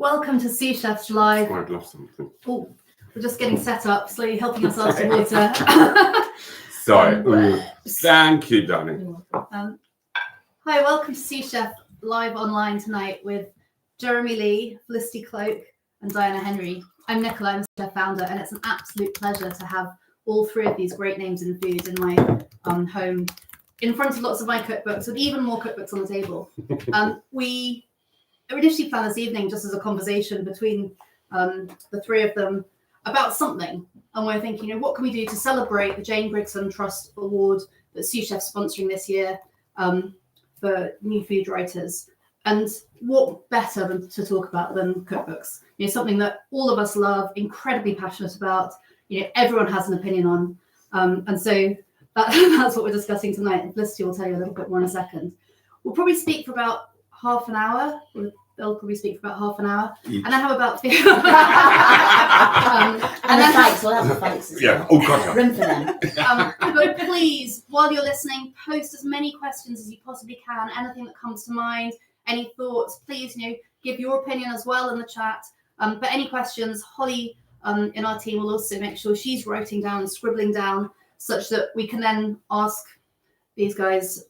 Welcome to Sous Chef's Live. I'd love something. Oh, we're just getting set up, slowly helping ourselves to water. Sorry. Thank you, Danny. Hi, welcome to Sous Chef Live online tonight with Jeremy Lee, Felicity Cloake, and Diana Henry. I'm Nicola, I'm the chef founder, and it's an absolute pleasure to have all three of these great names in food in my home, in front of lots of my cookbooks, with even more cookbooks on the table. We initially planned this evening just as a conversation between the three of them about something, and we're thinking, what can we do to celebrate the Jane Brigson Trust Award that Sous Chef's sponsoring this year for new food writers? And what better than to talk about than cookbooks? Something that all of us love, incredibly passionate about. Everyone has an opinion on, and so that's what we're discussing tonight. And Felicity will tell you a little bit more in a second. We'll probably speak for about half an hour. They'll probably speak for about half an hour, and I have about. And the fights, we'll have the fights. Yeah. Oh God. Room for them. But please, while you're listening, post as many questions as you possibly can. Anything that comes to mind, any thoughts, please, give your opinion as well in the chat. But any questions, Holly in our team will also make sure she's writing down, scribbling down, such that we can then ask these guys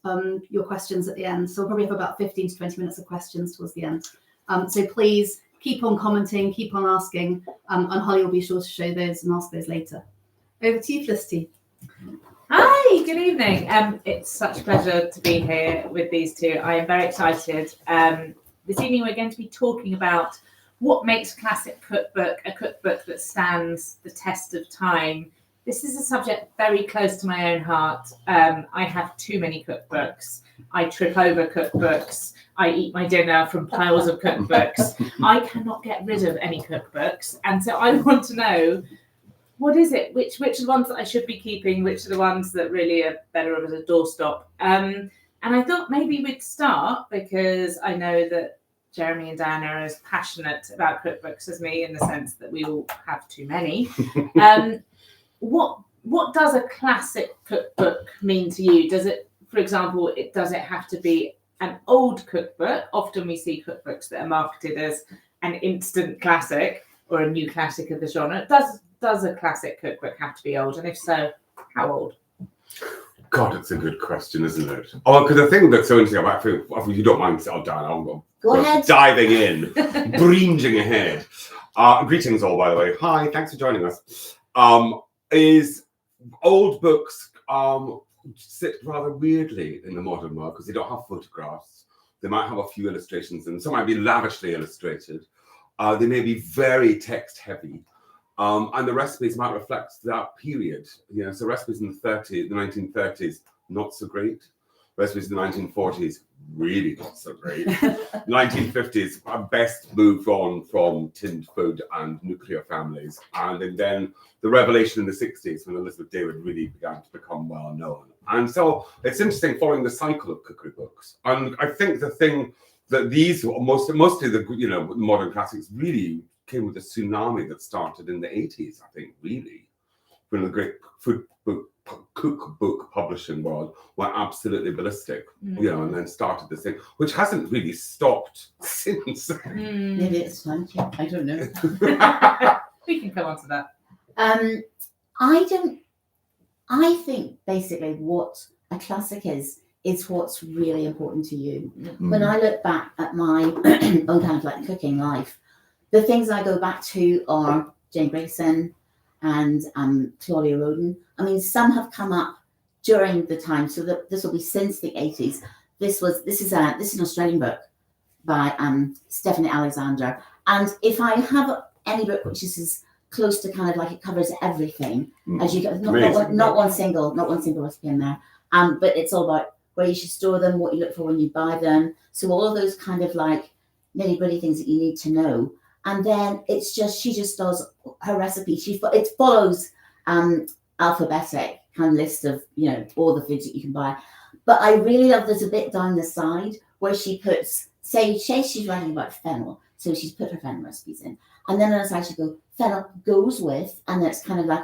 your questions at the end. So we'll probably have about 15 to 20 minutes of questions towards the end. So please keep on commenting, keep on asking, and Holly will be sure to show those and ask those later. Over to you, Felicity. Hi, good evening. It's such a pleasure to be here with these two. I am very excited. This evening we're going to be talking about what makes a classic cookbook a cookbook that stands the test of time. This is a subject very close to my own heart. I have too many cookbooks. I trip over cookbooks. I eat my dinner from piles of cookbooks. I cannot get rid of any cookbooks. And so I want to know, what is it? Which are the ones that I should be keeping? Which are the ones that really are better as a doorstop? And I thought maybe we'd start, because I know that Jeremy and Diana are as passionate about cookbooks as me, in the sense that we all have too many. What does a classic cookbook mean to you? Does it, for example, does it have to be an old cookbook? Often we see cookbooks that are marketed as an instant classic or a new classic of the genre. Does a classic cookbook have to be old? And if so, how old? God, it's a good question, isn't it? Oh, because the thing that's so interesting about food, if you don't mind, I'll Go ahead. diving in, breaching ahead. Greetings all, by the way. Hi, thanks for joining us. Is old books sit rather weirdly in the modern world because they don't have photographs. They might have a few illustrations, and some might be lavishly illustrated. They may be very text heavy. And the recipes might reflect that period. So recipes in the 1930s, not so great. Recipes in the 1940s, really not so great. 1950s, best moved on from tinned food and nuclear families. And then the revelation in the 60s, when Elizabeth David really began to become well known. And so it's interesting following the cycle of cookery books. And I think the thing that these, mostly the modern classics, really came with a tsunami that started in the 80s, I think, really, when the great cookbook publishing world went absolutely ballistic, and then started this thing, which hasn't really stopped since. Maybe it's time to, I don't know. We can come on to that. I think basically what a classic is what's really important to you. When I look back at my own kind of like cooking life, the things I go back to are Jane Brigson and Claudia Roden. I mean, some have come up during the time, so that this will be since the 80s. This is an Australian book by Stephanie Alexander. And if I have any book which is as close to kind of like it covers everything as you get, not one single recipe in there, but it's all about where you should store them, what you look for when you buy them. So all of those kind of like nitty-gritty things that you need to know. And then she just does her recipe. It follows alphabetic kind of list of, all the foods that you can buy. But I really love, there's a bit down the side where she puts, say she's writing about fennel. So she's put her fennel recipes in. And then on the side she go, fennel goes with, and it's kind of like,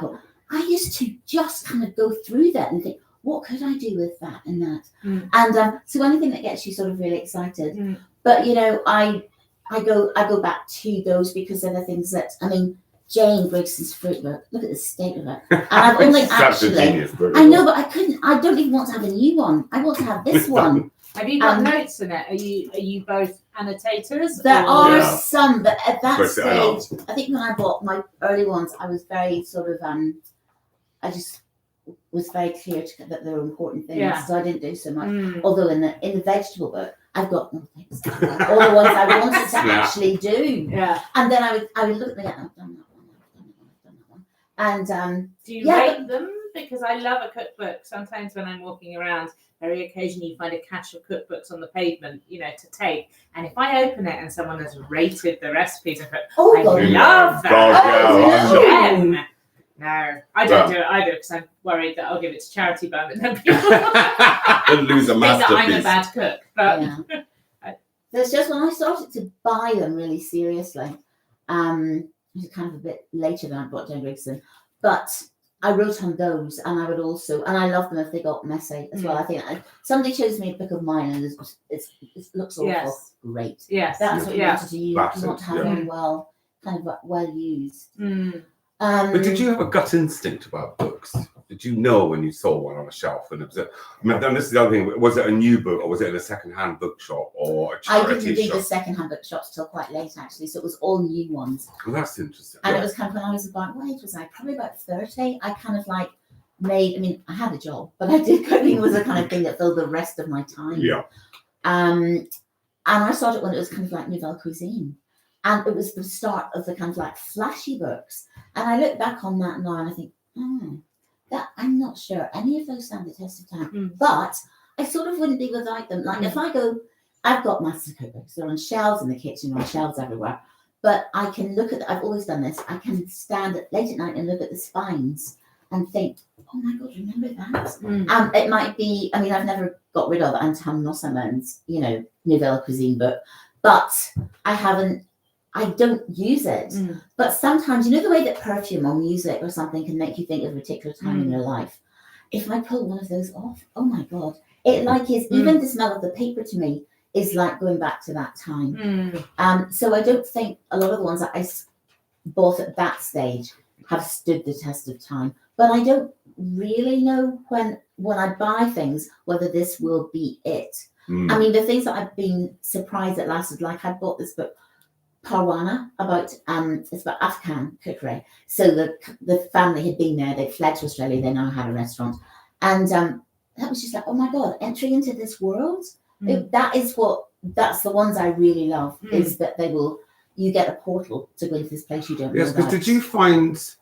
I used to just kind of go through that and think, what could I do with that and that? And so anything that gets you sort of really excited. But, I go back to those because they're the things that, I mean, Jane Briggson's fruit book. Look at the state of it. And I've only Such a genius book. I know, but I don't even want to have a new one. I want to have this one. Have you got notes in it? Are you both annotators? There or- are Yeah. some, but at that But I know. stage, I think when I bought my early ones, I was very sort of I just was very clear that there were important things, Yeah. so I didn't do so much. Mm. Although in the vegetable book, I've got all the ones I wanted to Yeah. actually do, Yeah. and then I would look at them and I've done that one, and Do you Yeah, rate them? Because I love a cookbook. Sometimes when I'm walking around, very occasionally you find a cache of cookbooks on the pavement, to take. And if I open it and someone has rated the recipes, I oh god, love that. God, yeah, Oh, Gem. No, I don't Well. do it either because I'm worried that I'll give it to charity bum and then people And lose a think that I'm a masterpiece. bad cook. But yeah. There's just when I started to buy them really seriously, which is kind of a bit later than I bought Jane Brigson, but I wrote on those, and I would also, and I love them if they got messy as well. I think somebody shows me a book of mine, and it looks awful. Yes. Great. yes, That's what you yeah. wanted to use. That's You want it, to have yeah. them well used. Mm. But did you have a gut instinct about books? Did you know when you saw one on a shelf and it was and this is the other thing, was it a new book or was it in a second-hand bookshop or a I charity didn't do shop? the second-hand bookshops till quite late, actually, so it was all new ones. Well, that's interesting. And it was kind of when I was about, what age was I? Probably about 30. I kind of like I had a job, but I did cooking was the kind of thing that filled the rest of my time. Yeah. And I started when it was kind of like Nouvelle Cuisine. And it was the start of the kind of like flashy books. And I look back on that now and I think, that I'm not sure any of those stand the test of time. Mm. But I sort of wouldn't be without them. Like if I go, I've got massive cookbooks. They're on shelves in the kitchen, on shelves everywhere. But I can look at, I've always done this. I can stand late at night and look at the spines and think, oh my God, remember that? Mm. It might be, I mean, I've never got rid of Antoine Nossamon's, Nouvelle Cuisine book, but I don't use it. Mm. But sometimes, the way that perfume or music or something can make you think of a particular time in your life. If I pull one of those off, oh my God, it even the smell of the paper to me is like going back to that time. Mm. So I don't think a lot of the ones that I bought at that stage have stood the test of time. But I don't really know when I buy things whether this will be it. Mm. I mean, the things that I've been surprised that lasted, like I bought this book, Parwana, about it's about Afghan cookery. So the family had been there, they'd fled to Australia, they now had a restaurant. And that was just like, oh my God, entry into this world. That's the ones I really love, is that you get a portal to go into this place you don't know Yes, because about. did you find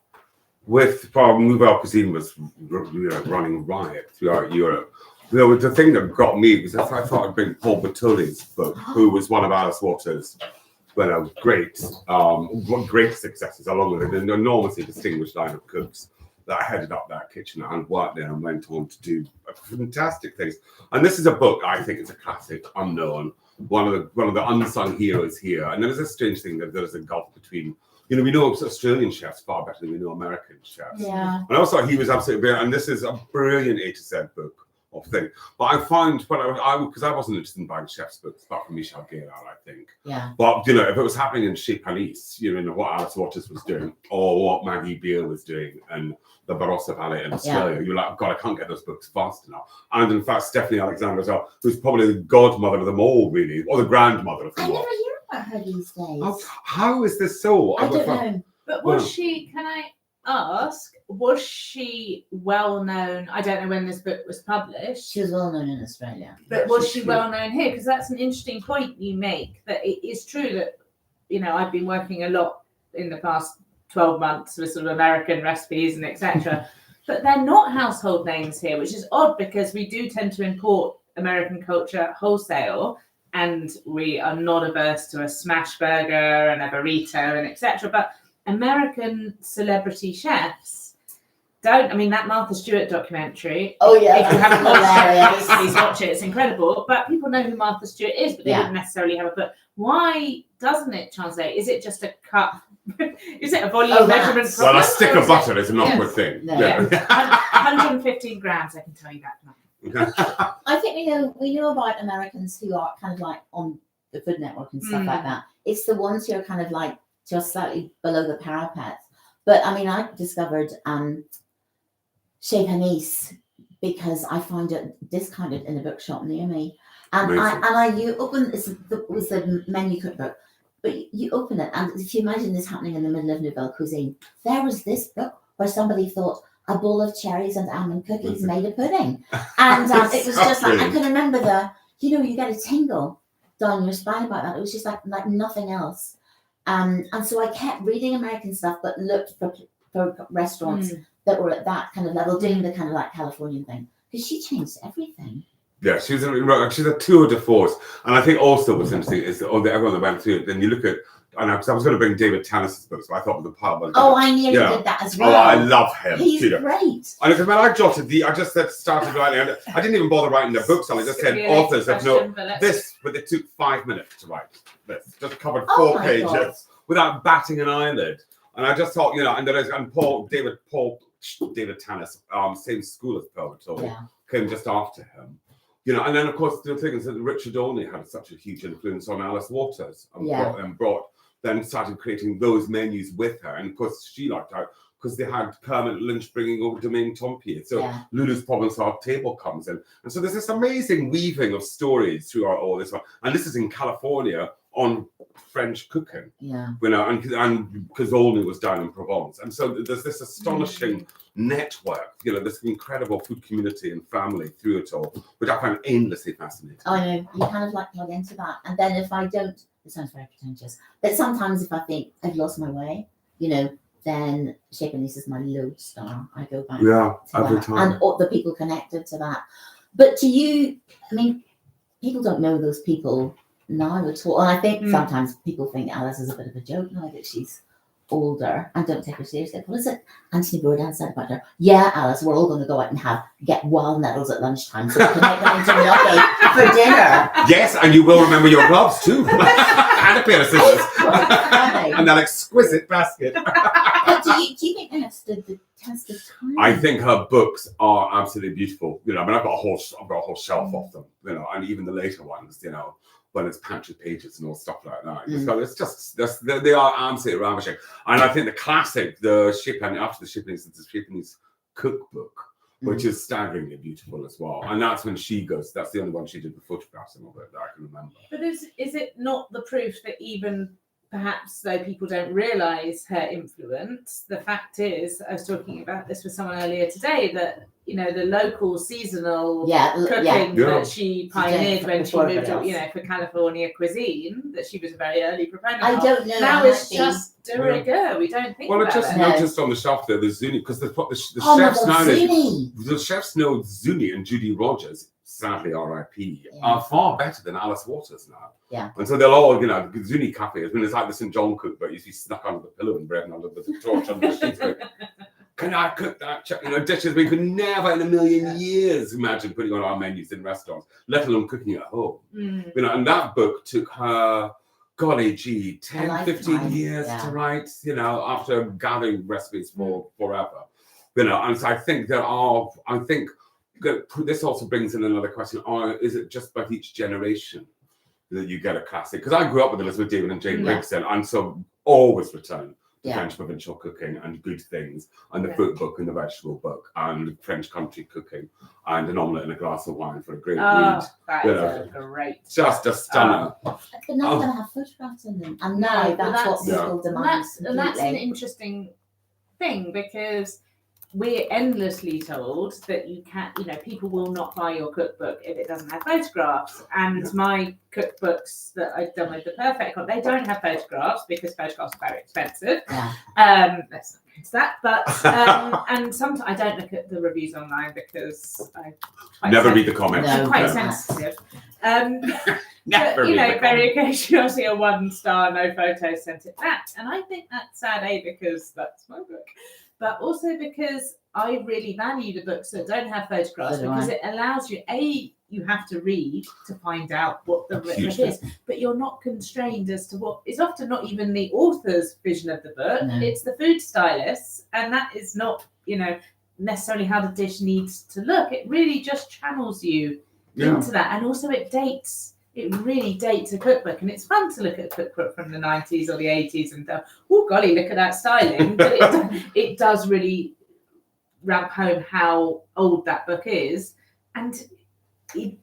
with Nouvelle Cuisine was running riot throughout Europe? The thing that got me was I thought I'd bring Paul Bertulli's book, who was one of Alice Waters' great successes, along with an enormously distinguished line of cooks that headed up that kitchen and worked there and went on to do fantastic things. And this is a book I think is a classic, unknown, one of the unsung heroes here. And there was a strange thing that there's a gulf between, we know Australian chefs far better than we know American chefs. Yeah. And I also thought he was absolutely brilliant. And this is a brilliant A to Z book of thing. But I find because I wasn't interested in buying chefs books, apart from Michel Guérard, I think. Yeah. But if it was happening in Chez Palisse, what Alice Waters was doing, or what Maggie Beale was doing, and the Barossa Valley in Australia, you're like, God, I can't get those books fast enough. And in fact, Stephanie Alexander as well, who's probably the godmother of them all, really, or the grandmother of them I all. never hear about her these days. How is this so? I don't know. But was she, can I ask, was she well known? I don't know when this book was published. She was well known in Australia. But was she well known here? Because that's an interesting point you make, that it is true that, I've been working a lot in the past 12 months with sort of American recipes and etc. But they're not household names here, which is odd because we do tend to import American culture wholesale, and we are not averse to a smash burger and a burrito and etc. But American celebrity chefs don't. I mean, that Martha Stewart documentary. Oh yeah. If you haven't watched it, hilarious. please watch it. It's incredible. But people know who Martha Stewart is, but they Yeah. didn't necessarily have a book. Why doesn't it translate? Is it just a cup? Is it a volume measurement problem? Well, a stick or of is butter is an awkward Yes. thing. No. Yeah. 115 grams, I can tell you that now. I think we know about Americans who are kind of like on the Food Network and stuff like that. It's the ones who are kind of like just slightly below the parapet. But I mean, I discovered Chez Panisse because I found it discounted in a bookshop near me. And you open it was the menu cookbook, but you open it, and if you imagine this happening in the middle of Nouvelle Cuisine, there was this book where somebody thought a bowl of cherries and almond cookies made a pudding, and it was just like I can remember you get a tingle down your spine about that. It was just like nothing else, and so I kept reading American stuff, but looked for restaurants that were at that kind of level, doing the kind of like Californian thing, because she changed everything. Yeah, she's a tour de force, and I think also what's interesting is everyone that went through it. Then you look at, and I was going to bring David Tannis's books, but I thought the part was. Oh, I nearly did that as well. Oh, I love him. He's great. And because when I jotted I just started writing. I didn't even bother writing their books. I just said authors have but it took 5 minutes to write this. Just covered 4 pages without batting an eyelid. And I just thought, David Tannis, same school as Pelvertor, came just after him. And then of course the thing is that Richard Olney had such a huge influence on Alice Waters and started creating those menus with her. And of course she liked out because they had Kermit Lynch bringing over Domaine Tompier. So Lulu's Provençal table comes in. And so there's this amazing weaving of stories throughout all this one. And this is in California on French cooking. And because Olney was down in Provence. And so there's this astonishing network, this incredible food community and family through it all, which I find endlessly fascinating. I know, you kind of like plug into that. And then if I don't, it sounds very pretentious, but sometimes if I think I've lost my way, then Chez Panisse is my lodestar. I go back every time. And all the people connected to that. But to you, I mean, people don't know those people now at all. And I think sometimes people think Alice is a bit of a joke now that she's older and don't take her seriously. What is it Anthony Bourdain said about her? Yeah, Alice, we're all going to go out and get wild nettles at lunchtime so we can make them into gnocchi for dinner. Yes, and you will remember your gloves too. And a pair of scissors. And that exquisite basket. But do you think they have stood the test of time? I think her books are absolutely beautiful. I've got a whole shelf of them, and even the later ones, when it's pantry pages and all stuff like that. So it's just, they are absolutely ravishing. And I think the classic, the Chez Panisse cookbook, which is staggeringly beautiful as well. And that's when that's the only one she did the photographs of it that I can remember. But is it not the proof that even perhaps though people don't realise her influence, the fact is, I was talking about this with someone earlier today, that the local seasonal cooking that she pioneered when she moved up, for California cuisine, that she was a very early proponent of. I don't know. Now it's just de rigueur. We don't think about it. Well, I just noticed on the shelf there, the Zuni, because the chefs nowadays, the chefs know Zuni and Judy Rogers, sadly R.I.P., are far better than Alice Waters now. Yeah. And so they'll all, the Zuni Cafe, it's like the St. John cookbook, you see snuck under the pillow and bread and under the torch under the sheets. Can I cook that? Dishes we could never in a million years imagine putting on our menus in restaurants, let alone cooking at home. And that book took her, 10, 15 years to write, after gathering recipes for forever. And so I think this also brings in another question. Is it just by each generation that you get a classic? Because I grew up with Elizabeth David and Jane Brigson, and so always return to French provincial cooking and good things, and the fruit book and the vegetable book, and French country cooking, and an omelette and a glass of wine for a great read. That is great. Just a stunner. But now they're going to have photographs in them, and now that's what people demand. And that's an interesting thing, because we're endlessly told that you can't, people will not buy your cookbook if it doesn't have photographs. And my cookbooks that I've done with the Perfect Cook, they don't have photographs because photographs are very expensive. Let's not get into that. But and sometimes I don't look at the reviews online because I never read the comments. I'm quite sensitive. But, very occasionally I see a 1-star, no photos sent it back, and I think that's sad. Because that's my book. But also because I really value the books that don't have photographs, because it allows you, you have to read to find out what the book is, but you're not constrained as to what is often not even the author's vision of the book. It's the food stylist's, and that is not, necessarily how the dish needs to look. It really just channels you into that, and also it dates it really dates a cookbook, and it's fun to look at a cookbook from the 90s or the 80s and go, oh golly, look at that styling. But it does really ramp home how old that book is, and it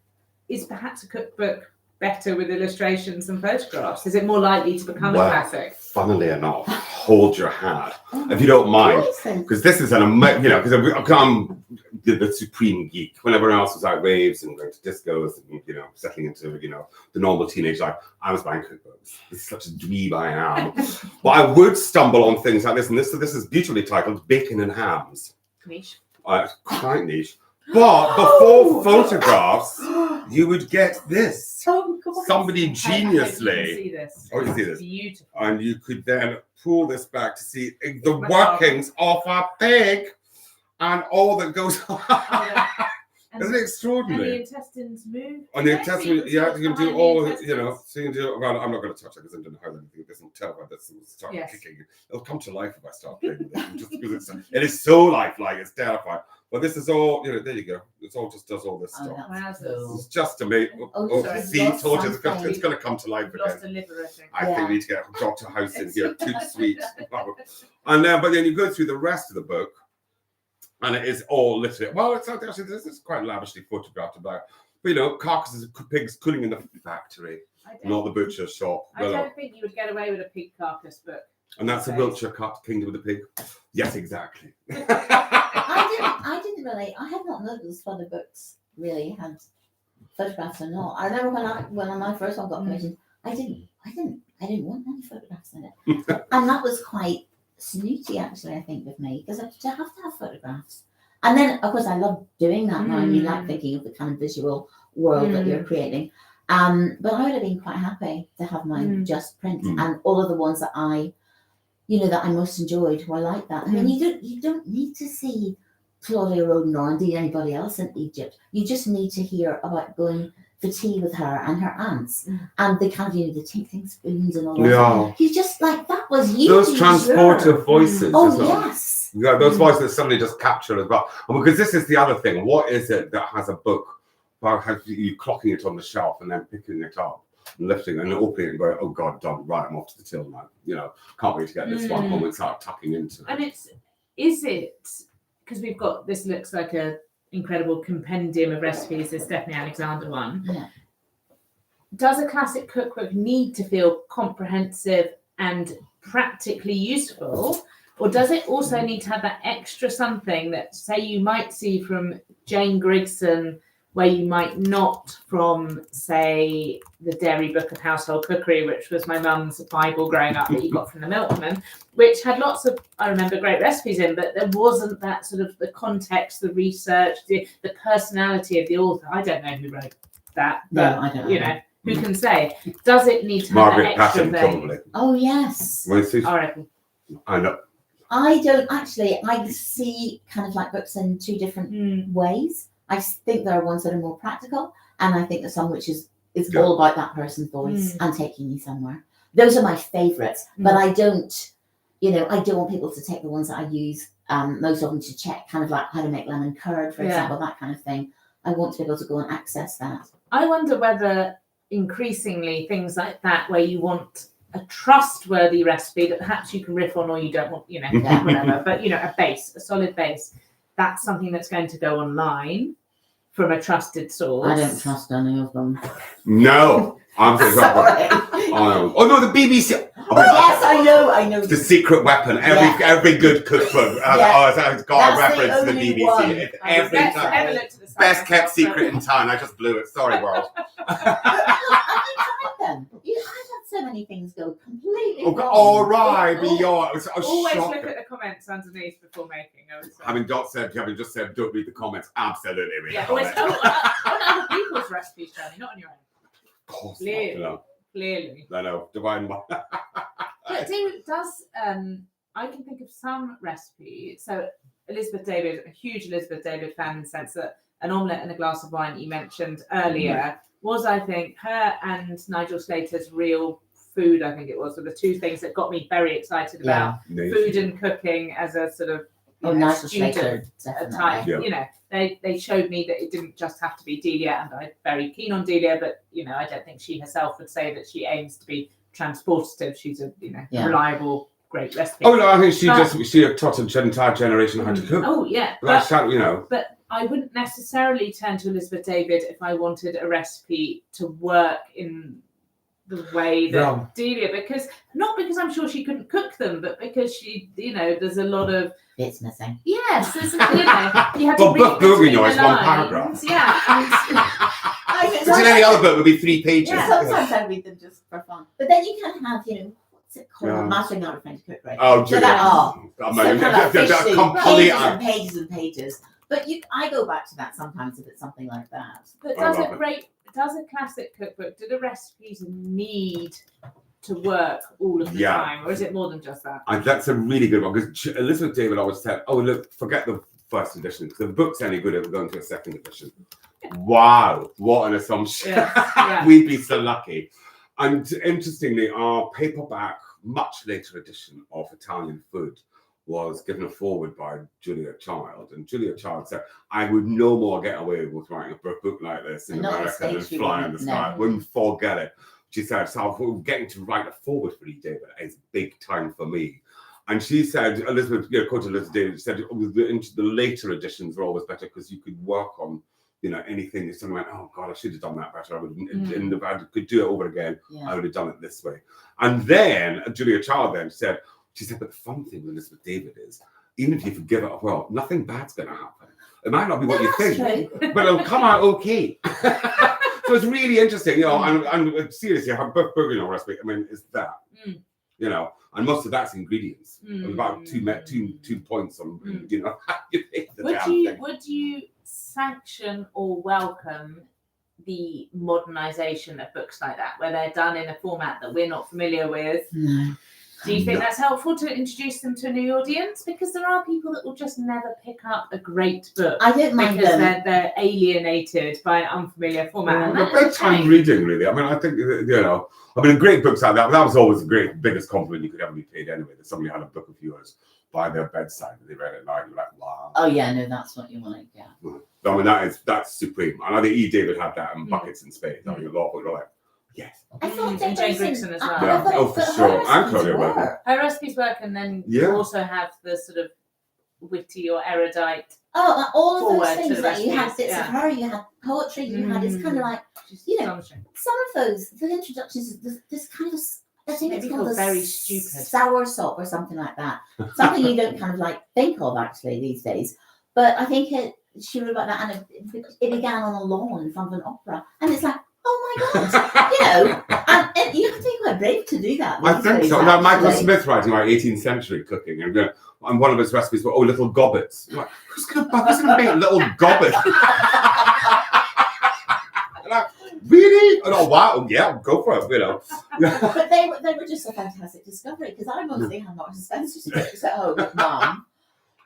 is perhaps a cookbook better with illustrations and photographs? Is it more likely to become a classic? Funnily enough, hold your hat, if you don't mind, because this is because I'm the supreme geek. When everyone else was out raves and going to discos and settling into the normal teenage life, I was buying cookbooks. It's such a dweeb I am. But I would stumble on things like this, and this is beautifully titled "Bacon and Hams." Niche. Quite niche. But before photographs, you would get this. Oh, God. Somebody You geniusly. see this. Oh, you see this. Beautiful. And you could then pull this back to see the workings of a pig and all that goes on. Isn't it extraordinary? And the intestines move. On the intestines, you can do all, so you can do, well, I'm not going to touch it because I don't know how anything, it doesn't tell if this will start kicking. It'll come to life if I start playing with it, just because it is so lifelike, it's terrifying. But this is all, there you go. It all just does all this stuff. Cool. It's just amazing. See, told you, it's going to come to life Lost again. a liver, I think. I think we need to get Dr. House in here, too sweet. And then, but then you go through the rest of the book, and it is all literally, well, it's actually, this is quite lavishly photographed about, but carcasses of pigs cooling in the factory, not the butcher's shop. I don't think you would get away with a pig carcass book. And that's a Wiltshire cut Kingdom of the Pig. Yes, exactly. I didn't really. I had not noticed whether books really had photographs or not. I remember when my first one got commissioned, I didn't want any photographs in it, and that was quite snooty actually. I think with me because I have to have photographs. And then of course I love doing that now. And you like thinking of the kind of visual world that you're creating. But I would have been quite happy to have mine just print and all of the ones that I most enjoyed were like that. I mean, you don't need to see Claudia Roden or indeed anybody else in Egypt. You just need to hear about going for tea with her and her aunts and the kind of the tinkling spoons and all that. Yeah. You just like that was you. Those transportive voices. Oh as well. yes. Yeah, those voices that somebody just captured as well. And because this is the other thing. What is it that has a book about how you clocking it on the shelf and then picking it up? And lifting and opening and going, oh God, done, right, I'm off to the till now. Can't wait to get this one home and start tucking into it. And is it, because we've got, this looks like a incredible compendium of recipes, this Stephanie Alexander one. Yeah. Does a classic cookbook need to feel comprehensive and practically useful? Or does it also need to have that extra something that, say, you might see from Jane Grigson, where you might not from, say, the Dairy Book of Household Cookery, which was my mum's Bible growing up that you got from the milkman, which had lots of, I remember, great recipes in, but there wasn't that sort of the context, the research, the personality of the author. I don't know who wrote that, but, I don't know. Who can say? Does it need to have Margaret that extra Patton, thing? probably. Oh yes. I reckon. I know. I don't actually. I see kind of like books in two different ways. I think there are ones that are more practical, and I think there's some which is all about that person's voice and taking you somewhere. Those are my favourites, but I don't, I don't want people to take the ones that I use most often to check kind of like how to make lemon curd, for example, that kind of thing. I want to be able to go and access that. I wonder whether increasingly things like that, where you want a trustworthy recipe that perhaps you can riff on or you don't want, whatever, but, a solid base, that's something that's going to go online from a trusted source. I don't trust any of them. No. I'm Sorry. Oh no, the BBC. Oh yes, I know. The secret weapon. Every good cookbook has got a reference to the BBC. One. Every time. Best kept secret in town. I just blew it. Sorry, world. Have you tried them? I've had so many things go completely wrong. All right, beyond. Always look at the comments underneath before making. Having just said, don't read the comments. Absolutely read the Always comments. on other people's recipes, Charlie, not on your own. Of course Clearly. not. Clearly. I know. Divine. But David does. I can think of some recipes. So Elizabeth David, a huge Elizabeth David fan in the sense that an omelette and a glass of wine you mentioned earlier was, I think, her and Nigel Slater's Real Food, I think it was, were the two things that got me very excited about food and cooking as a sort of, nice student later, type. definitely. Yeah. You know, they showed me that it didn't just have to be Delia, and I'm very keen on Delia, but you know, I don't think she herself would say that she aims to be transportative. She's a reliable, great recipe. Oh no, I think she taught an entire generation how to cook. Oh yeah, That's how, you know. But I wouldn't necessarily turn to Elizabeth David if I wanted a recipe to work in the way that Delia, not because I'm sure she couldn't cook them, but because she, you know, there's a lot of It's missing. yes, there's, you know, you have to read book between bourguignon is the one lines. paragraph. Yeah, Which in any other book would be 3 pages. Yeah. Sometimes I read them just for fun. But then you can have, you know, what's it called? Yeah. Mastering Art of French Cookery. Oh, So Julia. that, Complete. pages and pages. But I go back to that sometimes if it's something like that. but does a classic cookbook, do the recipes need to work all of the time, or is it more than just that? And that's a really good one, because Elizabeth David always said, oh, look, forget the first edition, because the book's any good if we're going to a second edition. Wow, what an assumption. Yeah. We'd be so lucky. And interestingly, our paperback, much later edition of Italian Food was given a foreword by Julia Child. And Julia Child said, I would no more get away with writing a book like this in America than Fly in the Sky. Wouldn't forget it. She said, so getting to write a foreword for David is big time for me. And she said, Elizabeth, quoted Elizabeth David, said the later editions were always better because you could work on, you know, anything. If someone went, oh God, I should have done that better. I would, and if I could do it over again, I would have done it this way. And then Julia Child then said, but the fun thing with Elizabeth David is, even if you forgive it, well, nothing bad's going to happen. It might not be what you think, but it'll come out okay. So it's really interesting, you know, and seriously, her bourguignon recipe, I mean, is that, you know, and most of that's ingredients. About two points on, you know, how you make the damn thing. Would you sanction or welcome the modernisation of books like that, where they're done in a format that we're not familiar with? No. Do you think that's helpful to introduce them to a new audience? Because there are people that will just never pick up a great book. I don't mind because them. they're alienated by an unfamiliar format. The bedtime reading, really. I mean, I think, you know, I mean, great books like that. That was always the biggest compliment you could ever be paid anyway. That somebody had a book of yours by their bedside and they read it at night. You're like, wow. Oh yeah, no, that's what you want. Yeah. I mean, that's supreme. And I think E. David had that in buckets and spades. I mean, a lot of people are like, yes. I thought and Jane Grigson as well. Yeah, oh, for sure. And Claudia Worker. Her recipes work, and then you also have the sort of witty or erudite. Oh, all of those forward to things the that you had recipes, bits of her, you had poetry, you had. It's kind of like, you know, Astonishing. some of those the introductions. This kind of, I think Maybe it's called a very stupid sour sop or something like that. Something you don't kind of like think of actually these days. But I think she wrote about that, and it began on a lawn in front of an opera, and it's like, oh my God, you know, and you have to be quite brave to do that. I think so. Now, Michael Smith writing about 18th century cooking, and one of his recipes were, little gobbets. Like, who's going to make little gobbets? Like, really? Oh, wow. Yeah, go for it, you know. But they were just a fantastic discovery, because I mostly had Marks and Spencer's books at home with Mum.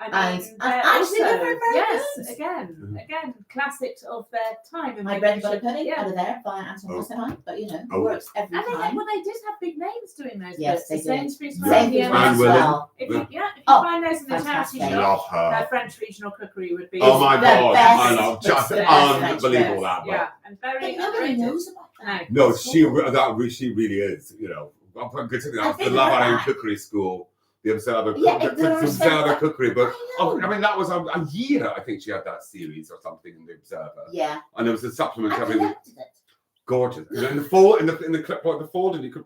And actually, they're very yes, good. again, classics of their time. And My bread and butter pudding out of there by Anton Rosenheim, but you know, works every time. They did have big names doing those Yes, books. they did. Sainsbury's, as well. If you Oh, find those in the charity fantastic. shop, Love her. their French regional cookery would be. Oh my the God, best. I know, just It's the best unbelievable that. Yeah, and very But nobody underrated. knows about that. No, she really is, you know. The Love Island Cookery School, the Observer, Observer Cookery book. I mean, that was a year, I think she had that series or something in the Observer. Yeah. And there was a supplement. I collected it. Gorgeous. In the fold, in the clipboard, the folded, you could.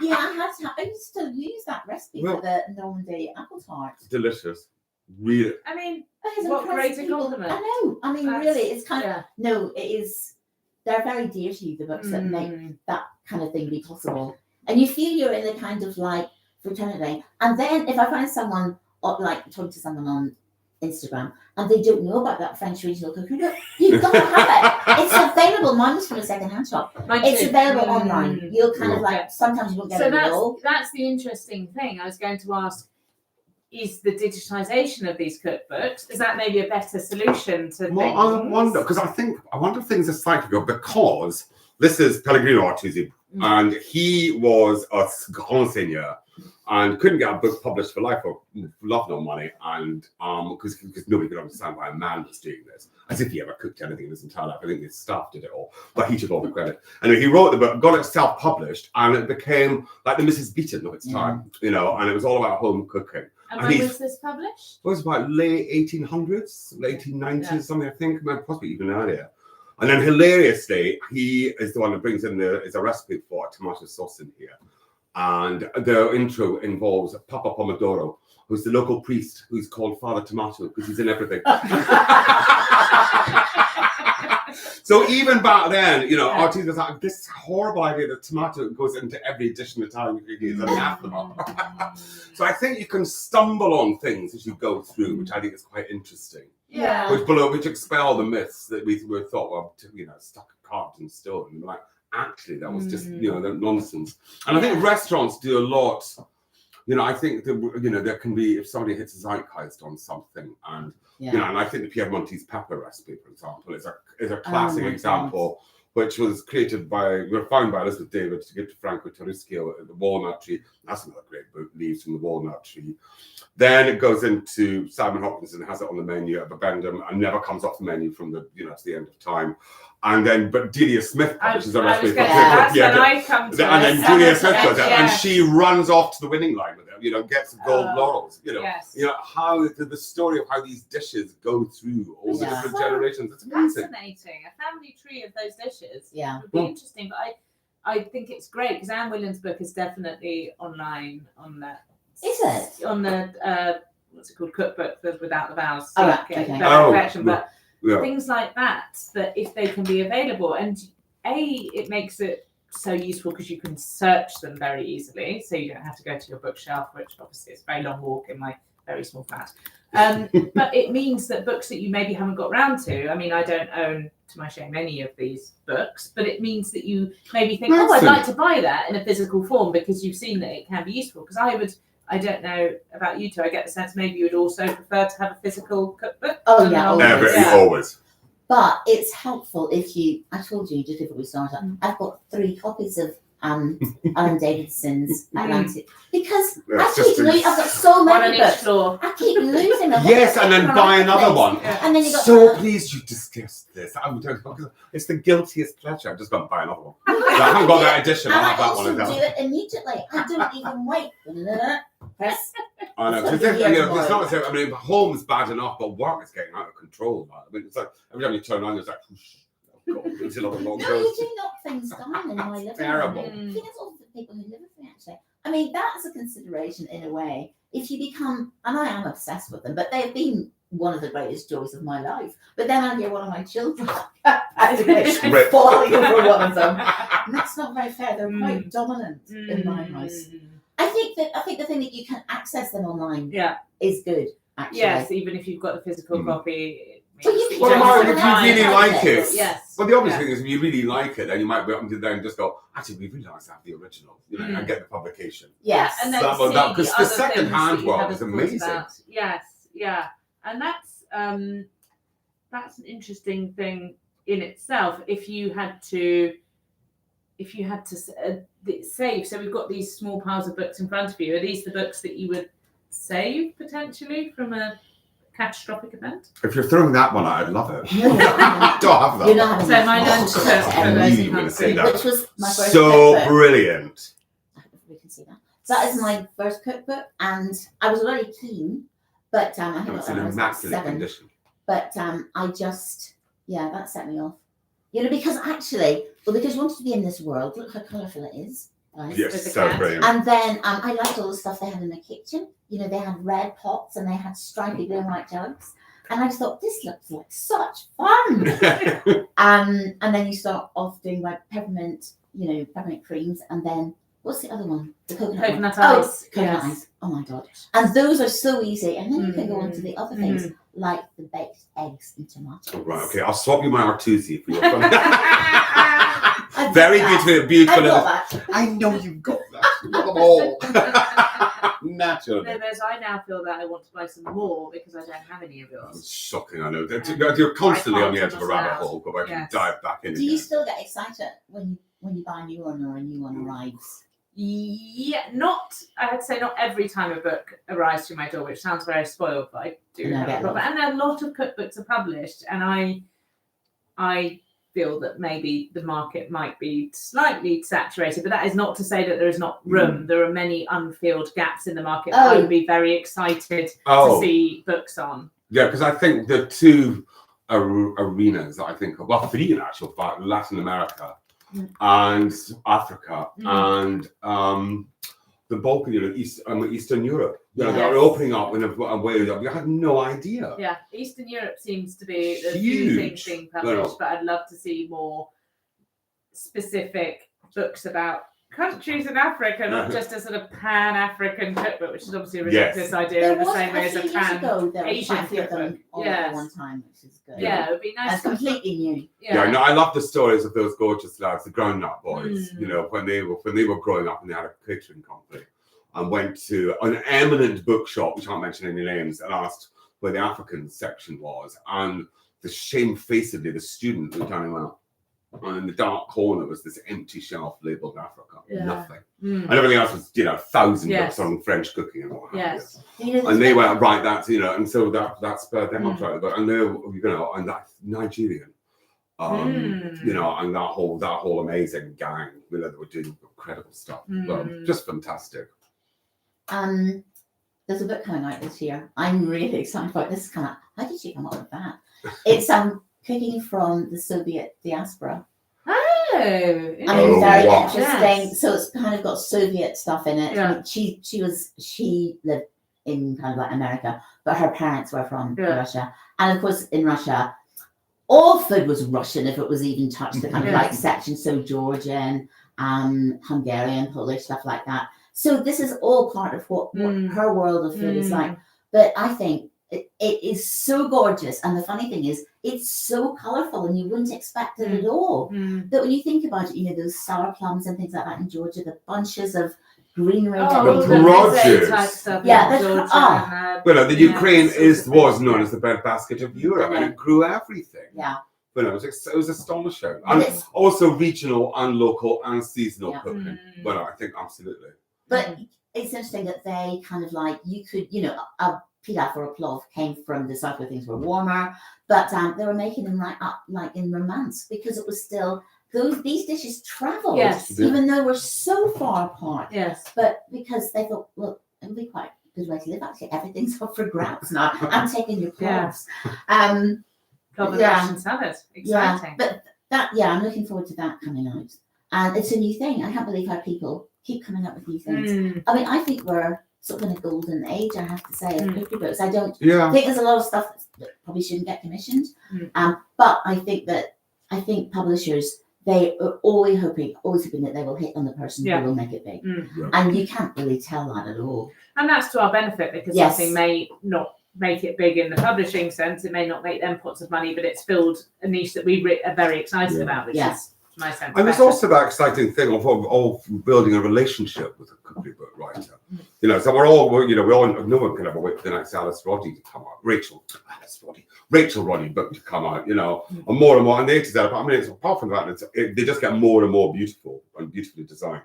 Yeah, I used to use that recipe for the Normandy apple tart. Delicious. Really. I mean, That what impressed greater people. compliment. I know. I mean, really, it's kind of yeah. no. It is. They're very dear to you. The books that make that kind of thing be possible, and you feel you're in a kind of like fraternity. And then if I find someone like talking to someone on Instagram and they don't know about that French regional cookery book, you've got to have it. It's available. Mine was from a second-hand shop. It's available online. You'll kind of like sometimes you won't get it at all. That's the interesting thing. I was going to ask: is the digitization of these cookbooks, is that maybe a better solution to things? I wonder, because I wonder if things are slightly good, because this is Pellegrino Artusi and he was a grand seigneur and couldn't get a book published for life for love nor money, and because nobody could understand why a man was doing this, as if he ever cooked anything in his entire life. I think his staff did it all, but he took all the credit. And he wrote the book, got it self-published, and it became like the Mrs. Beeton of its time, you know, and it was all about home cooking. And when was this published? It was about late 1800s, late 1890s, something, I think, possibly even earlier. And then hilariously, he is the one that brings in is a recipe for a tomato sauce in here. And the intro involves Papa Pomodoro, who's the local priest, who's called Father Tomato, because he's in everything. So even back then, you know, artists was like, this horrible idea that tomato goes into every dish in Italian cooking is anathema. So I think you can stumble on things as you go through, which I think is quite interesting. Yeah. Which expel the myths that we thought were, you know, stuck carved in stone. And like, actually, that was just, you know, nonsense. And I think restaurants do a lot. You know, I think that, you know, there can be, if somebody hits a zeitgeist on something, and you know, and I think the Piemonte's pepper recipe, for example, is a classic example, which was found by Elizabeth David to give to Franco Torrischio at the Walnut Tree. That's another great book, Leaves from the Walnut Tree. Then it goes into Simon Hopkinson, has it on the menu at Bibendum, and never comes off the menu from the, you know, to the end of time. And then, but Delia Smith publishes a recipe for and then Delia Smith goes out, and she runs off to the winning line with it, you know, gets the gold laurels, you know. You know, how the story of how these dishes go through all the different generations. It's amazing. Fascinating. A family tree of those dishes would be interesting, but I think it's great because Anne Williams' book is definitely online on the on the what's it called, cookbook without the vowels collection, but things like that if they can be available, and it makes it so useful because you can search them very easily, so you don't have to go to your bookshelf, which obviously is a very long walk in my very small flat. But it means that books that you maybe haven't got round to, I mean, I don't own, to my shame, any of these books, but it means that you maybe think, I'd like to buy that in a physical form because you've seen that it can be useful. Because I don't know about you two, I get the sense maybe you would also prefer to have a physical cookbook. Oh yeah, always. But it's helpful if I told you just before we started, I've got 3 copies of Alan Davidson's Atlantic, because I've got so many books. I keep losing them. Yes, and then buy another one. And then you got pleased you discussed this. It's the guiltiest pleasure. I've just got to buy another one. I haven't got that edition. And I'll have that one. I do it immediately. I don't even wait. Press. I know. It's not so, I mean, home's bad enough, but work is getting out of control. I mean, it's like every time you turn on, it's like, it's another long no, you do knock things down in my living room. Terrible. I think it's all the people who live with me, actually. I mean, that's a consideration in a way. If you become, and I am obsessed with them, but they've been one of the greatest joys of my life. But then I hear one of my children falling over one of them. And that's not very fair. They're quite dominant in my house. I think the thing that you can access them online is good, actually. Yes, even if you've got the physical copy. Well, if you really like it, yes. Well, the obvious thing is, if you really like it, then you might be able to then just go, actually, we really like to have the original, you know, and get the publication. Yes, and then because the second-hand world is amazing. Yes, yeah, and that's an interesting thing in itself. If you had to save, so we've got these small piles of books in front of you. Are these the books that you would save potentially from a catastrophic event? If you're throwing that one out, I'd love it. Don't have that. You're not so my lunch cook, which was my first cookbook. Brilliant. We can see that. So that is my first cookbook, and I was already keen, but I think it's in immaculate condition. But I just, that set me off. You know, because because I wanted to be in this world. Look how colourful it is. Right? Yes, so brilliant. And then I liked all the stuff they had in the kitchen. You know, they had red pots and they had stripy blue and white jugs. And I thought, this looks like such fun. And then you start off doing like peppermint creams. And then, what's the other one? The coconut ice. Coconut ice. Oh my God. And those are so easy. And then you can go on to the other things, like the baked eggs and tomatoes. Oh, right, okay. I'll swap you my Artusi for your fun. Very beautiful. I know you've got that. You've got them all. Naturally. I now feel that I want to buy some more because I don't have any of yours. It's shocking, I know. You're constantly on the edge of a rabbit hole, but I can dive back in. Do you still get excited when when you buy a new one or a new one arrives? Yeah, I'd say not every time a book arrives through my door, which sounds very spoiled, but I do And I have get a problem. And a lot of cookbooks are published, and I feel that maybe the market might be slightly saturated, but that is not to say that there is not room. There are many unfilled gaps in the market that I would be very excited to see books on. Yeah, because I think the two arenas that I think of, well, three in actual fact, Latin America and Africa and the bulk of Eastern Europe. They're opening up in a way that we had no idea. Yeah, Eastern Europe seems to be the few things being published, but I'd love to see more specific books about countries in Africa, not just a sort of pan-African cookbook, which is obviously a ridiculous idea in the same way as a pan-Asian cookbook. One time, which is good. Yeah, it would be nice. That's completely new. Yeah, no, I love the stories of those gorgeous lads, the grown-up boys. You know, when they were growing up and they had a catering company, and went to an eminent bookshop, which I won't mention any names, and asked where the African section was, and shamefacedly the student looked down and went, and in the dark corner was this empty shelf labelled Africa, nothing. And everything else was, 1,000 books on French cooking and what have you. And they went, right, that's, and so that spurred them up, right? And they're, and that's Nigerian. And that whole amazing gang, that were doing incredible stuff. Just fantastic. There's a book coming out this year. I'm really excited about this. How did you come up with that? It's cooking from the Soviet diaspora. Very interesting. Yes. So it's kind of got Soviet stuff in it. Yeah. I mean, she lived in kind of like America, but her parents were from Russia. And of course, in Russia, all food was Russian if it was even touched the kind of like section. So Georgian, Hungarian, Polish, stuff like that. So this is all part of what her world of food is like. But I think it is so gorgeous. And the funny thing is, it's so colourful and you wouldn't expect it at all. But when you think about it, those sour plums and things like that in Georgia, the bunches of greenery. The Ukraine was known as the breadbasket of Europe, and it grew everything. Yeah. But it was astonishing. And also regional and local and seasonal cooking. Well, I think absolutely. But it's interesting that they kind of like, you could, a pilaf or a plov came from the south where things were warmer, but they were making them right up like in Romance because it was still, these dishes traveled, even though we're so far apart. Yes. But because they thought, look, it would be quite a good way to live. Actually, everything's up for grabs now. I'm taking your plovs. Russian salad. Exciting. But I'm looking forward to that coming out. And it's a new thing. I can't believe how people keep coming up with new things. I mean, I think we're sort of in a golden age, I have to say, of cookery books. I don't think there's a lot of stuff that probably shouldn't get commissioned. But I think publishers, they are always hoping that they will hit on the person who will make it big. And you can't really tell that at all. And that's to our benefit because something may not make it big in the publishing sense. It may not make them pots of money, but it's filled a niche that we are very excited about, which is my sense. And there's also that exciting thing of building a relationship with a cookery book writer. So no one can ever wait for the next Alice Roddy to come out. Rachel Roddy book to come out, and more, and they it's apart from that, they just get more and more beautiful and beautifully designed.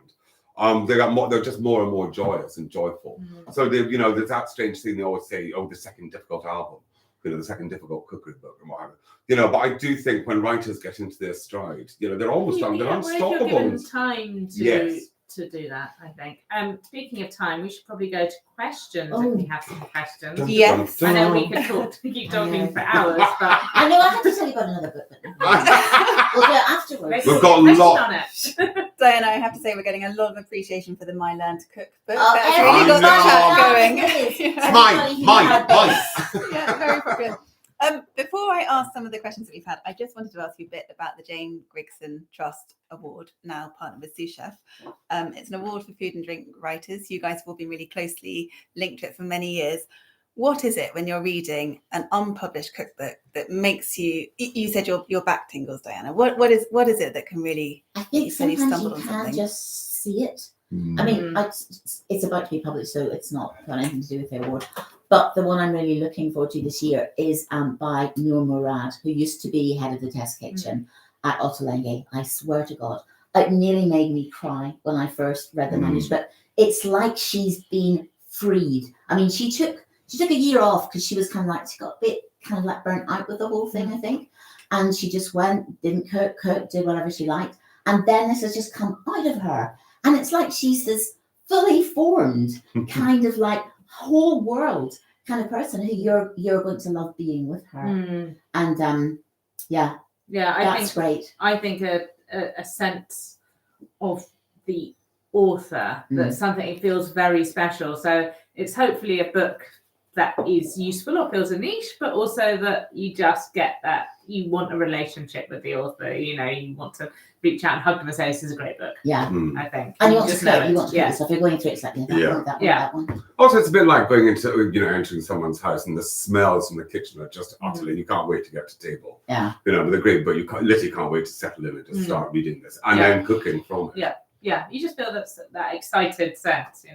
They're just more and more joyous and joyful. So there's that strange thing they always say, the second difficult album, the second difficult cookery book and whatever. But I do think when writers get into their stride, they're almost they're unstoppable. If you're given time to do that, I think. Speaking of time, we should probably go to questions if we have some questions. Yes. I know we could keep talking for hours, but I know I have to tell you about another book, but we'll do it afterwards. We've got a lot on it. Diana, I have to say we're getting a lot of appreciation for the My Learn to Cook book. Oh, That's really got the chat going. Mine. Yeah, very popular. Before I ask some of the questions that we've had, I just wanted to ask you a bit about the Jane Grigson Trust Award, now partnered with Sous Chef. It's an award for food and drink writers. You guys have all been really closely linked to it for many years. What is it when you're reading an unpublished cookbook that makes you said your back tingles, Diana? What is it that can really? I think sometimes you can't just see it. I mean, it's about to be published, so it's not got anything to do with the award. But the one I'm really looking forward to this year is by Noor Murad, who used to be head of the test kitchen at Ottolenghi. I swear to God, it nearly made me cry when I first read the manuscript. It's like she's been freed. I mean, she took a year off because she was kind of like, she got a bit kind of like burnt out with the whole thing, I think. And she just went, didn't cook, did whatever she liked. And then this has just come out of her. And it's like she's this fully formed kind of like whole world kind of person who you're going to love being with her. And yeah, that's great. I think a sense of the author, that something feels very special. So it's hopefully a book that is useful or fills a niche, but also that you just get that you want a relationship with the author. You know, you want to reach out and hug them and say, this is a great book. Yeah. I think. And you want to cook yourself. You're going through it, it's like, that one. Also, it's a bit like going into, entering someone's house and the smells from the kitchen are just utterly, you can't wait to get to table. Yeah. But they're great, but you literally can't wait to settle in and to start reading this and then cooking from it. Yeah. You just feel that excited sense,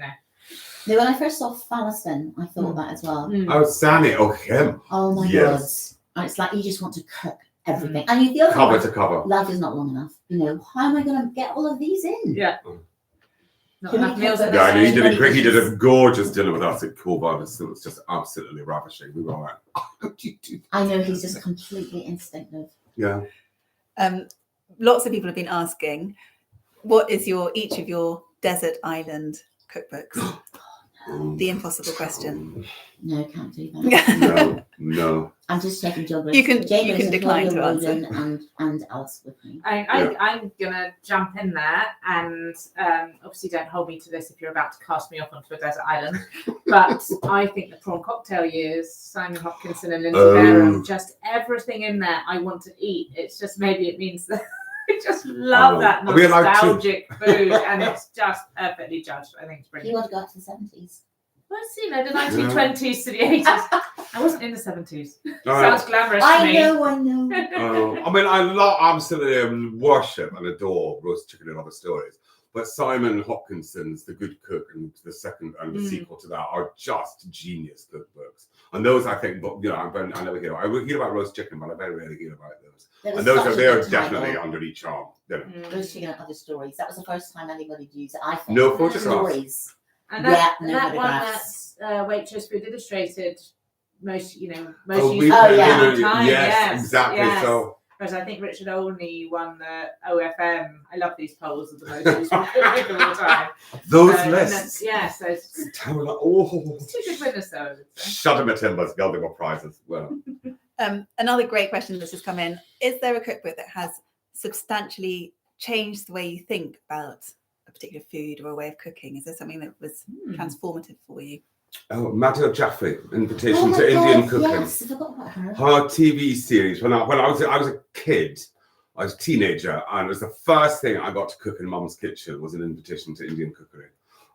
Now, when I first saw Felicity, I thought that as well. Oh, Sammy. Oh, him. Oh my God. And it's like you just want to cook everything. And you feel cover to cover. Life is not long enough. How am I going to get all of these in? Yeah. Not enough meals. Yeah, he did a gorgeous dinner with us at Cookbook. It was just absolutely ravishing. We were all like, how do you do that? I know, he's just completely instinctive. Yeah. Lots of people have been asking, what is each of your desert island cookbooks? The impossible question. No, can't do that. No. I'm just checking geography. You can decline to answer. And Alice with me. I'm gonna jump in there, and obviously don't hold me to this if you're about to cast me off onto a desert island. But I think the prawn cocktail years, Simon Hopkinson and Lindsay Barham, just everything in there I want to eat. It's just maybe it means that I just love that nostalgic food, and it's just perfectly judged. I think it's brilliant. You want to go up to the 70s? Well, the 1920s to the 80s. I wasn't in the 70s. Sounds glamorous to me. I know. I absolutely worship and adore Roast Chicken and Other Stories. But Simon Hopkinson's The Good Cook and the second and the sequel to that are just genius cookbooks. And those, I think, I never hear. I hear about Roast Chicken, but I very rarely hear about those. And they are definitely under each arm. Roast Chicken and Other Stories. That was the first time anybody used it. I think. No photographs. Stories. And that one that Waitress Food illustrated most used time. Yes, exactly. Yes. So, whereas I think Richard Olney won the OFM. I love these polls of the most useful cookbook of all time. Those lists. So it's two good winners though. Shudder Timbers, Golding prizes. Well. Another great question that's just come in. Is there a cookbook that has substantially changed the way you think about a particular food or a way of cooking? Is there something that was transformative for you? Oh, Madhur Jaffrey, Invitation to Indian Cooking. Yes, I forgot about her. Her TV series. When I was a kid, I was a teenager, and it was the first thing I got to cook in Mum's kitchen was an Invitation to Indian Cookery.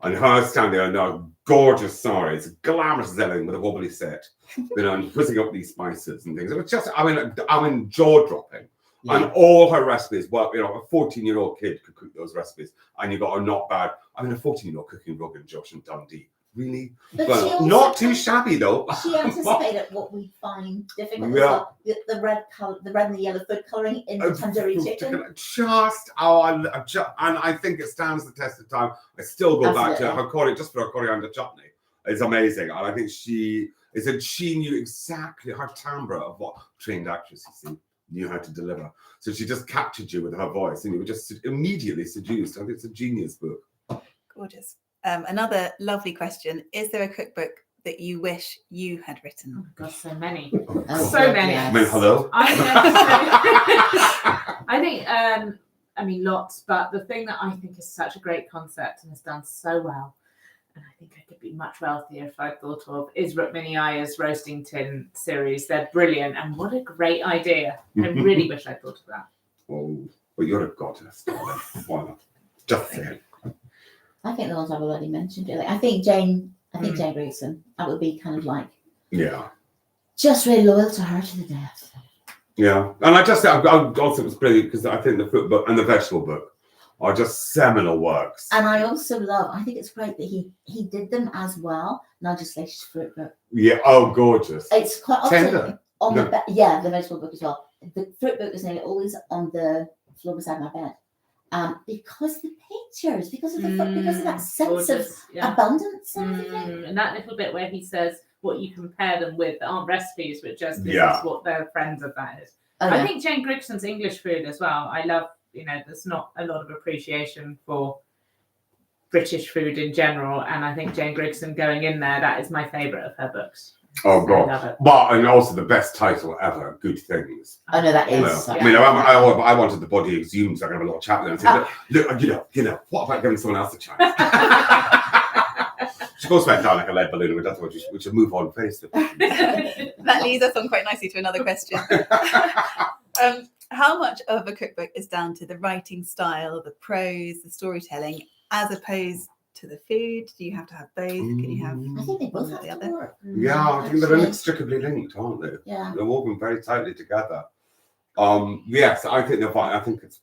And her standing there in a gorgeous sari, it's a glamorous zelling with a wobbly set, and whizzing up these spices and things. It was just, jaw dropping. Yeah. And all her recipes, a 14-year-old kid could cook those recipes, and you got a not bad. a 14-year-old cooking Rogan Josh and Dundee. Really? But not too shabby though. She anticipated what we find difficult. Yeah. The red and the yellow food colouring in the tandoori chicken. And I think it stands the test of time. I still go back to her coriander chutney. It's amazing. And I think she knew exactly her timbre of what trained actress, knew how to deliver. So she just captured you with her voice and you were just immediately seduced. I think it's a genius book. Gorgeous. Another lovely question. Is there a cookbook that you wish you had written? Oh, God, so many. So many. Yes. I mean, hello? I think, lots, but the thing that I think is such a great concept and has done so well, and I think I could be much wealthier if I thought of, is Rukmini Iyer's Roasting Tin series. They're brilliant, and what a great idea. I really wish I'd thought of that. Oh, well, you're a goddess, darling. Why not? Just saying. I think the ones I've already mentioned. Really. I think Jane Gregson. That would be kind of like, just really loyal to her to the death. Yeah, and I also was brilliant because I think the fruit book and the vegetable book are just seminal works. And I also I think it's great that he did them as well. Not just like fruit book. Yeah. Oh, gorgeous. It's quite tender. The vegetable book as well. The fruit book is nearly always on the floor beside my bed. because the pictures, because of that sense Gorgeous, of abundance and everything. And that little bit where he says what you compare them with aren't recipes, but just this Yeah. is what their friends of that is. Oh, I yeah. think Jane Grigson's English food as well. I love, there's not a lot of appreciation for British food in general, and I think Jane Grigson going in there, that is my favourite of her books. Oh I God! love it. But and also the best title ever, Good Things. Oh no, that is. Well, I mean, I wanted the body exhumed, so I can have a little chat with them and say, look, what about giving someone else a chance? She goes back down like a lead balloon, but that's what we should move on very swiftly. That leads us on quite nicely to another question. How much of a cookbook is down to the writing style, the prose, the storytelling, as opposed to the food? Do you have to have both? Can you have? I think they both one or have the to other? work. Yeah, I think they're inextricably linked, aren't they? Yeah. They're woven very tightly together. Yes, I think they're fine. I think it's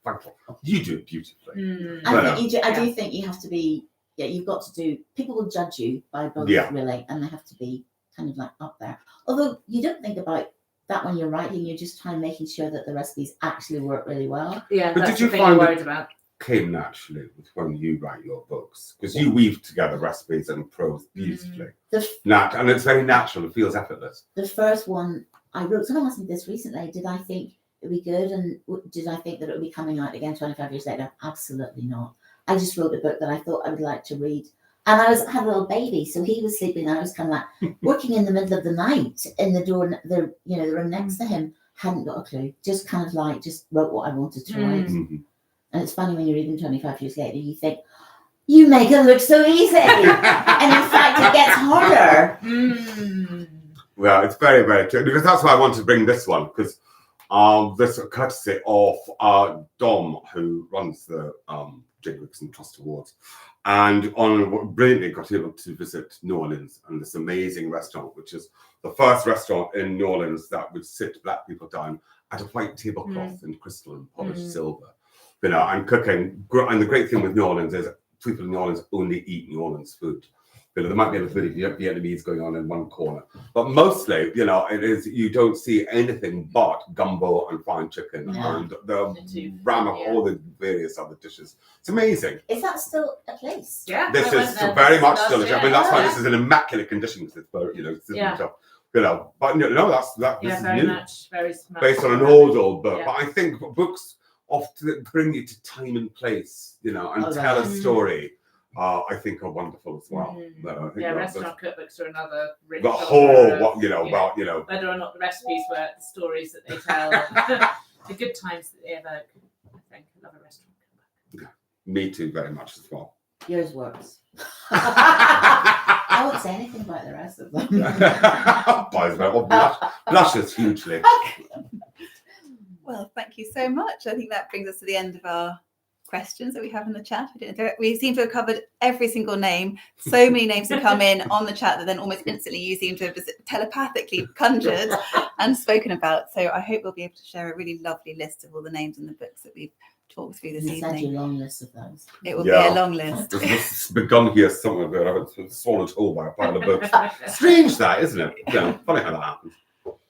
thankful. You do it beautifully. I do think you have to be. Yeah, you've got to do. People will judge you by both, really, and they have to be kind of like up there. Although you don't think about that when you're writing, you're just kind of making sure that the recipes actually work really well. Yeah, But that's did you the thing find I'm that- worried about. Came naturally with when you write your books because you weave together recipes and prose beautifully. And it's very natural. It feels effortless. The first one I wrote, someone asked me this recently, did I think it would be good and did I think that it would be coming out again 25 years later? Absolutely not. I just wrote a book that I thought I would like to read. And I had a little baby, so he was sleeping and I was kind of like working in the middle of the night in the door, the room next to him, hadn't got a clue, just kind of like just wrote what I wanted to write. Mm-hmm. And it's funny when you read them 25 years later, you think, you make it look so easy. And in fact, it gets harder. Well, it's very, very true. Because that's why I wanted to bring this one, because this is courtesy of Dom, who runs the Jane Grigson Trust Awards. And brilliantly got able to visit New Orleans and this amazing restaurant, which is the first restaurant in New Orleans that would sit black people down at a white tablecloth in crystal and polished silver. And cooking. And the great thing with New Orleans is people in New Orleans only eat New Orleans food. There might be a bit of Vietnamese going on in one corner, but mostly, it is you don't see anything but gumbo and fried chicken and the ram of all the various other dishes. It's amazing. Is that still a place? Yeah, This is very much still. I mean, that's why this is an immaculate condition because it's But no, that's this is very new, much based on an old book. Yeah. But I think books often bring you to time and place, and tell a story. I think are wonderful as well. I think restaurant cookbooks are another rich. The whole, whether or not the recipes work, the stories that they tell, the good times that they evoke. I think I love a restaurant cookbook. Yeah, me too, very much as well. Yours works. I won't say anything about the rest of them. Blushes hugely. Well, thank you so much. I think that brings us to the end of our questions that we have in the chat. We seem to have covered every single name. So many names have come in on the chat that then almost instantly you seem to have just telepathically conjured and spoken about. So I hope we'll be able to share a really lovely list of all the names in the books that we've talked through this evening. Send you a long list of those. It will be a long list. It's begun here somewhere, but I haven't swallowed whole by a pile of books. Strange that, isn't it? Funny how that happens.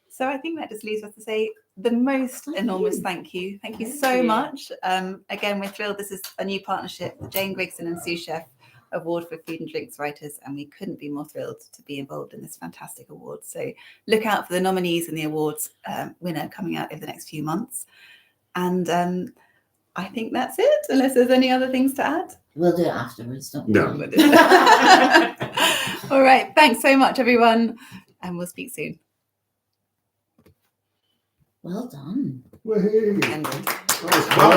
So I think that just leaves us to say the most enormous thank you. Thank you so much. Again, we're thrilled. This is a new partnership, the Jane Grigson and Sous Chef Award for Food and Drinks Writers, and we couldn't be more thrilled to be involved in this fantastic award. So look out for the nominees and the awards winner coming out over the next few months. And I think that's it, unless there's any other things to add. We'll do it afterwards, don't we? No. All right. Thanks so much, everyone. And we'll speak soon. Well done. Woohoo. Ended. Well,